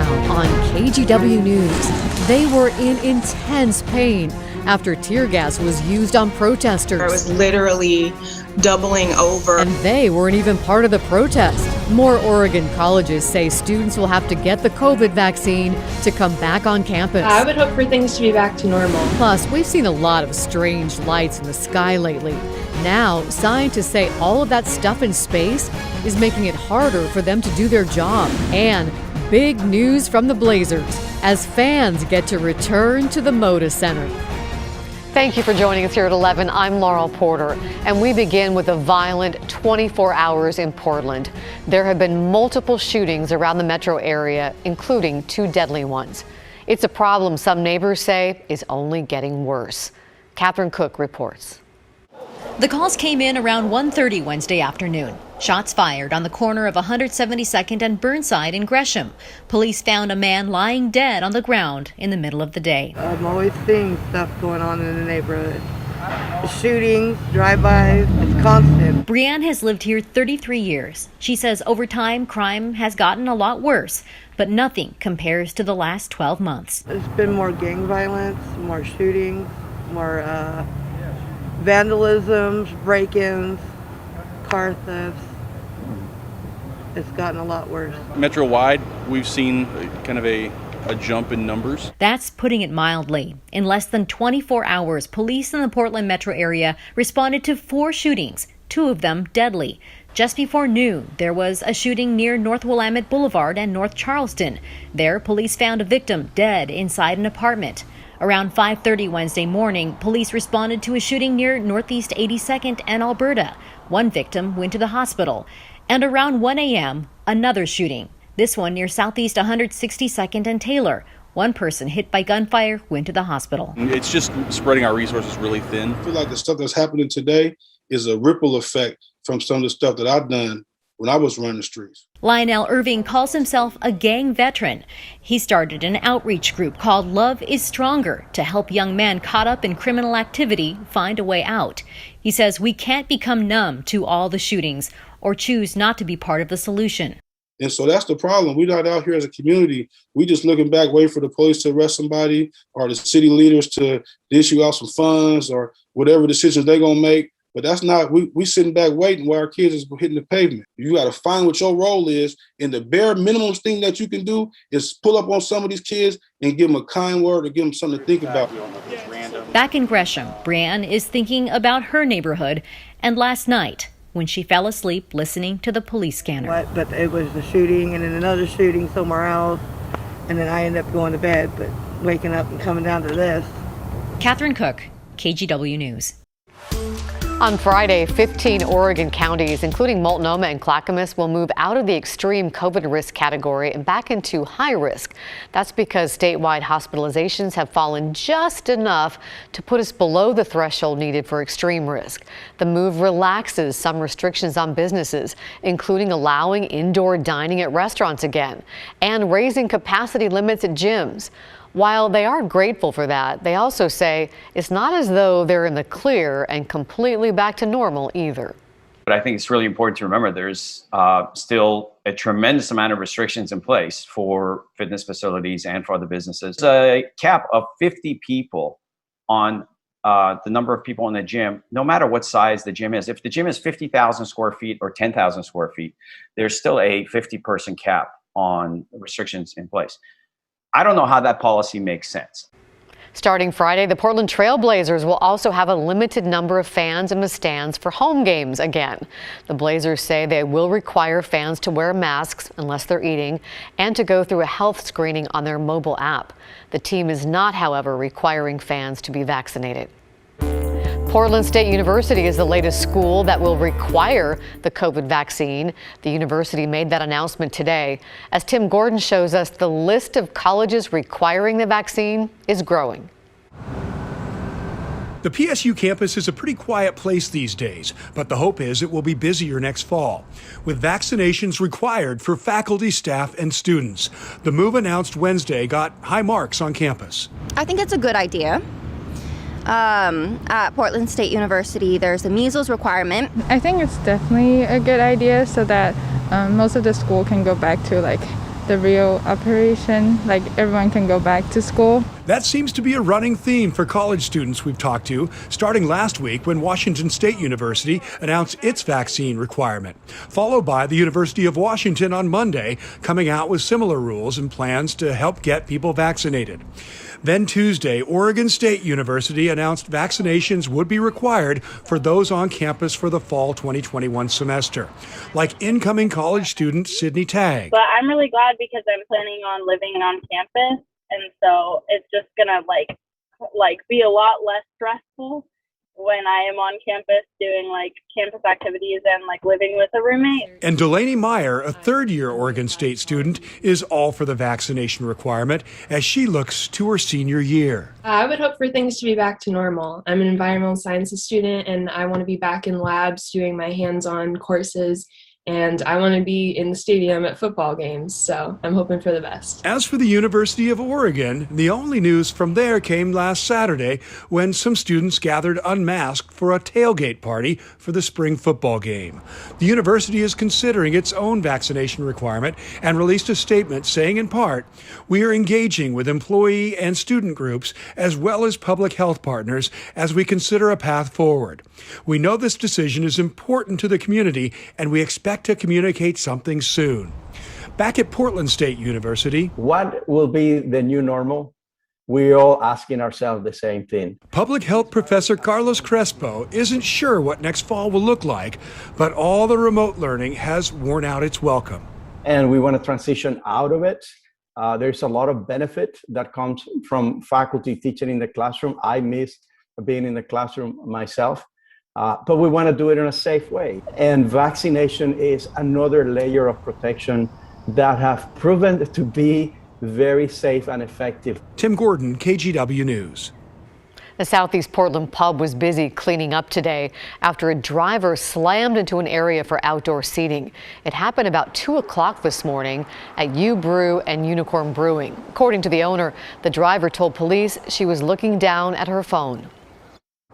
now on KGW News. They were in intense pain after tear gas was used on protesters. I was literally doubling over. And they weren't even part of the protest. More Oregon colleges say students will have to get the COVID vaccine to come back on campus. I would hope for things to be back to normal. Plus, we've seen a lot of strange lights in the sky lately. Now, scientists say all of that stuff in space is making it harder for them to do their job. And big news from the Blazers as fans get to return to the Moda Center. Thank you for joining us here at 11. I'm Laurel Porter, and we begin with a violent 24 hours in Portland. There have been multiple shootings around the metro area, including 2 deadly ones. It's a problem some neighbors say is only getting worse. Catherine Cook reports. The calls came in around 1:30 Wednesday afternoon. Shots fired on the corner of 172nd and Burnside in Gresham. Police found a man lying dead on the ground in the middle of the day. I'm always seeing stuff going on in the neighborhood. Shootings, drive-bys, it's constant. Brianne has lived here 33 years. She says over time, crime has gotten a lot worse, but nothing compares to the last 12 months. There's been more gang violence, more shootings, more vandalisms, break-ins, car thefts. It's gotten a lot worse. Metro-wide, we've seen kind of a jump in numbers. That's putting it mildly. In less than 24 hours, police in the Portland metro area responded to 4 shootings, 2 of them deadly. Just before noon, there was a shooting near North Willamette Boulevard and North Charleston. There, police found a victim dead inside an apartment. Around 5:30 Wednesday morning, police responded to a shooting near Northeast 82nd and Alberta. 1 victim went to the hospital. And around 1 a.m., another shooting. This one near Southeast 162nd and Taylor. 1 person hit by gunfire went to the hospital. It's just spreading our resources really thin. I feel like the stuff that's happening today is a ripple effect from some of the stuff that I've done when I was running the streets. Lionel Irving calls himself a gang veteran. He started an outreach group called Love is Stronger to help young men caught up in criminal activity find a way out. He says we can't become numb to all the shootings or choose not to be part of the solution. And so that's the problem. We're not out here as a community. We just looking back, waiting for the police to arrest somebody or the city leaders to issue out some funds or whatever decisions they're going to make. But that's not, we sitting back waiting while our kids is hitting the pavement. You got to find what your role is. And the bare minimum thing that you can do is pull up on some of these kids and give them a kind word or give them something to think about. Back in Gresham, Brianne is thinking about her neighborhood and last night when she fell asleep listening to the police scanner. But it was the shooting and then another shooting somewhere else. And then I ended up going to bed, but waking up and coming down to this. Catherine Cook, KGW News. On Friday, 15 Oregon counties, including Multnomah and Clackamas, will move out of the extreme COVID risk category and back into high risk. That's because statewide hospitalizations have fallen just enough to put us below the threshold needed for extreme risk. The move relaxes some restrictions on businesses, including allowing indoor dining at restaurants again and raising capacity limits at gyms. While they are grateful for that, they also say it's not as though they're in the clear and completely back to normal either. But I think it's really important to remember there's still a tremendous amount of restrictions in place for fitness facilities and for other businesses. There's a cap of 50 people on the number of people in the gym, no matter what size the gym is. If the gym is 50,000 square feet or 10,000 square feet, there's still a 50-person cap on restrictions in place. I don't know how that policy makes sense. Starting Friday, the Portland Trail Blazers will also have a limited number of fans in the stands for home games again. The Blazers say they will require fans to wear masks unless they're eating and to go through a health screening on their mobile app. The team is not, however, requiring fans to be vaccinated. Portland State University is the latest school that will require the COVID vaccine. The university made that announcement today. As Tim Gordon shows us, the list of colleges requiring the vaccine is growing. The PSU campus is a pretty quiet place these days, but the hope is it will be busier next fall, with vaccinations required for faculty, staff, and students. The move announced Wednesday got high marks on campus. I think it's a good idea. At Portland State University, there's a measles requirement. I think it's definitely a good idea so that most of the school can go back to like the real operation, like everyone can go back to school. That seems to be a running theme for college students we've talked to, starting last week when Washington State University announced its vaccine requirement, followed by the University of Washington on Monday, coming out with similar rules and plans to help get people vaccinated. Then Tuesday, Oregon State University announced vaccinations would be required for those on campus for the fall 2021 semester, like incoming college student Sydney Tagg. But I'm really glad because I'm planning on living on campus, and so it's just gonna like be a lot less stressful when I am on campus doing like campus activities and like living with a roommate. And Delaney Meyer, a third-year Oregon State student, is all for the vaccination requirement as she looks to her senior year. I would hope for things to be back to normal. I'm an environmental sciences student and I want to be back in labs doing my hands-on courses, and I want to be in the stadium at football games, so I'm hoping for the best. As for the University of Oregon, the only news from there came last Saturday when some students gathered unmasked for a tailgate party for the spring football game. The university is considering its own vaccination requirement and released a statement saying in part, "We are engaging with employee and student groups as well as public health partners as we consider a path forward. We know this decision is important to the community and we expect to communicate something soon." Back at Portland State University, what will be the new normal? We're all asking ourselves the same thing. Public health professor Carlos Crespo isn't sure what next fall will look like, but all the remote learning has worn out its welcome. And we want to transition out of it. There's a lot of benefit that comes from faculty teaching in the classroom. I miss being in the classroom myself. But we want to do it in a safe way. And vaccination is another layer of protection that have proven to be very safe and effective. Tim Gordon, KGW News. The Southeast Portland pub was busy cleaning up today after a driver slammed into an area for outdoor seating. It happened about 2 o'clock this morning at U Brew and Unicorn Brewing. According to the owner, the driver told police she was looking down at her phone.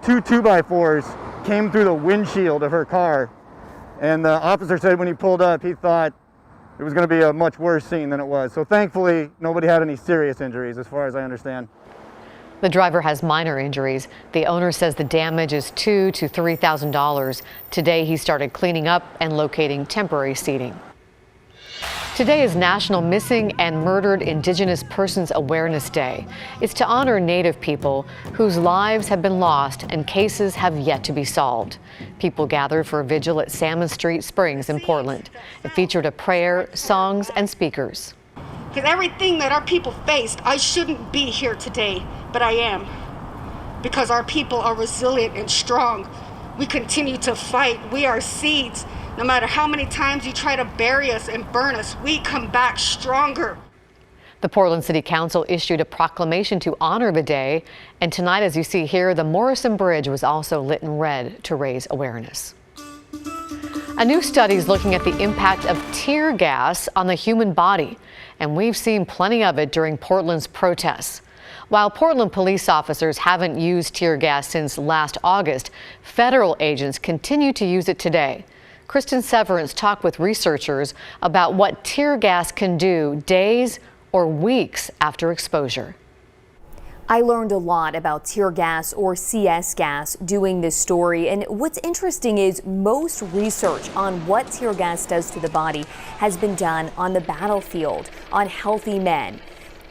2 2x4s came through the windshield of her car, and the officer said when he pulled up he thought it was going to be a much worse scene than it was. So thankfully nobody had any serious injuries as far as I understand. The driver has minor injuries. The owner says the damage is $2,000 to $3,000. Today he started cleaning up and locating temporary seating. Today is National Missing and Murdered Indigenous Persons Awareness Day. It's to honor Native people whose lives have been lost and cases have yet to be solved. People gathered for a vigil at Salmon Street Springs in Portland. It featured a prayer, songs, and speakers. Because everything that our people faced, I shouldn't be here today, but I am. Because our people are resilient and strong. We continue to fight. We are seeds. No matter how many times you try to bury us and burn us, we come back stronger. The Portland City Council issued a proclamation to honor the day. And tonight, as you see here, the Morrison Bridge was also lit in red to raise awareness. A new study is looking at the impact of tear gas on the human body. And we've seen plenty of it during Portland's protests. While Portland police officers haven't used tear gas since last August, federal agents continue to use it today. Kristen Severance talked with researchers about what tear gas can do days or weeks after exposure. I learned a lot about tear gas, or CS gas, doing this story. And what's interesting is most research on what tear gas does to the body has been done on the battlefield, on healthy men.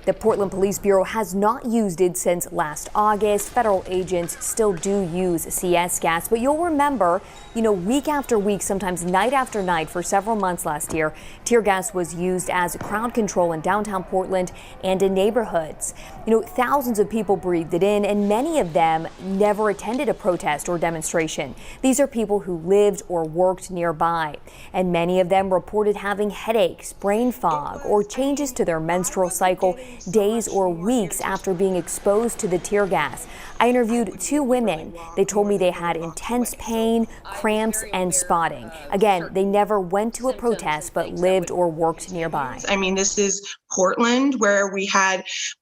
The Portland Police Bureau has not used it since last August. Federal agents still do use CS gas, but you'll remember, week after week, sometimes night after night for several months last year, tear gas was used as crowd control in downtown Portland and in neighborhoods. Thousands of people breathed it in, and many of them never attended a protest or demonstration. These are people who lived or worked nearby, and many of them reported having headaches, brain fog, or changes to their menstrual cycle days or weeks after being exposed to the tear gas. I interviewed 2 women. They told me they had intense pain, cramps, and spotting. Again, they never went to a protest but lived or worked nearby. I mean, this is Portland, where we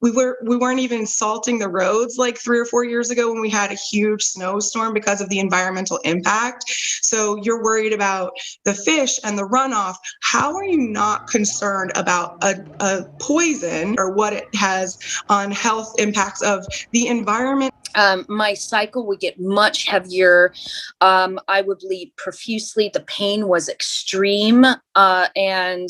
weren't even salting the roads like 3 or 4 years ago when we had a huge snowstorm because of the environmental impact. So you're worried about the fish and the runoff. How are you not concerned about a poison or what it has on health impacts of the environment? My cycle would get much heavier. I would bleed profusely. The pain was extreme. And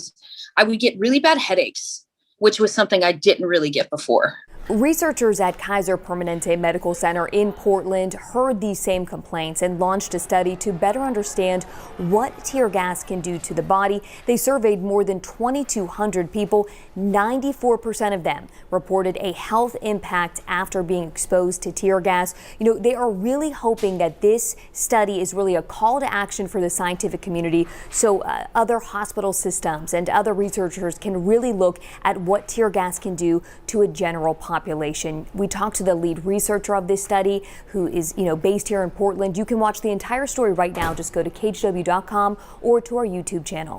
I would get really bad headaches, which was something I didn't really get before. Researchers at Kaiser Permanente Medical Center in Portland heard these same complaints and launched a study to better understand what tear gas can do to the body. They surveyed more than 2,200 people. 94% of them reported a health impact after being exposed to tear gas. They are really hoping that this study is really a call to action for the scientific community, so other hospital systems and other researchers can really look at what tear gas can do to a general population. We talked to the lead researcher of this study, who is, based here in Portland. You can watch the entire story right now. Just go to KHW.com or to our YouTube channel.